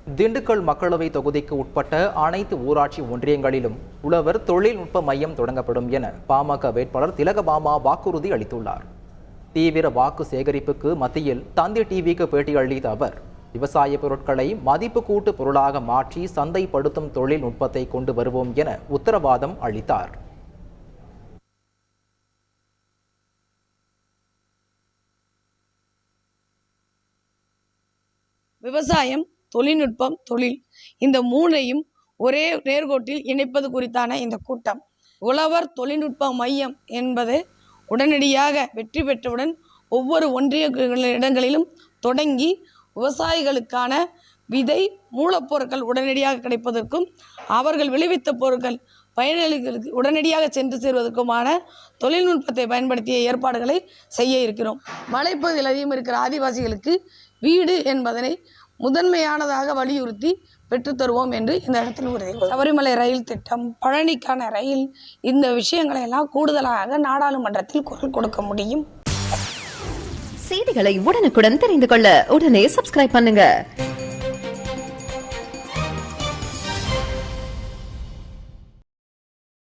திண்டுக்கல் மக்களவை தொகுதிக்கு உட்பட்ட அனைத்து ஊராட்சி ஒன்றியங்களிலும் உழவர் தொழில்நுட்ப மையம் தொடங்கப்படும் என பாமக வேட்பாளர் திலகபாமா வாக்குறுதி அளித்துள்ளார். தீவிர வாக்கு சேகரிப்புக்கு மத்தியில் தந்தி டிவிக்கு பேட்டி அளித்த அவர், விவசாய பொருட்களை மதிப்பு கூட்டு பொருளாக மாற்றி சந்தைப்படுத்தும் தொழில்நுட்பத்தை கொண்டு வருவோம் என உத்தரவாதம் அளித்தார். விவசாயம், தொழில்நுட்பம், தொழில் இந்த மூணையும் ஒரே நேர்கோட்டில் இணைப்பது குறித்தான இந்த கூட்டம். உழவர் தொழில்நுட்ப மையம் என்பது உடனடியாக வெற்றி பெற்றவுடன் ஒவ்வொரு ஒன்றிய இடங்களிலும் தொடங்கி விவசாயிகளுக்கான விதை, மூலப்பொருட்கள் உடனடியாக கிடைப்பதற்கும் அவர்கள் விளைவித்த பொருட்கள் பயனாளிகளுக்கு உடனடியாக சென்று சேர்வதற்குமான தொழில்நுட்பத்தை பயன்படுத்திய ஏற்பாடுகளை செய்ய இருக்கிறோம். மலைப்பகுதியில் அதிகம் இருக்கிற ஆதிவாசிகளுக்கு வீடு என்பதனை முதன்மையானதாக வலியுறுத்தி பெற்றுத்தருவோம் என்று இந்த இடத்தில் உறுதி. சபரிமலை ரயில் திட்டம், பழனிக்கான ரயில், இந்த விஷயங்களை எல்லாம் கூடுதலாக நாடாளுமன்றத்தில் குரல் கொடுக்க முடியும். செய்திகளை உடனுக்குடன் தெரிந்து கொள்ள உடனே சப்ஸ்கிரைப் பண்ணுங்க.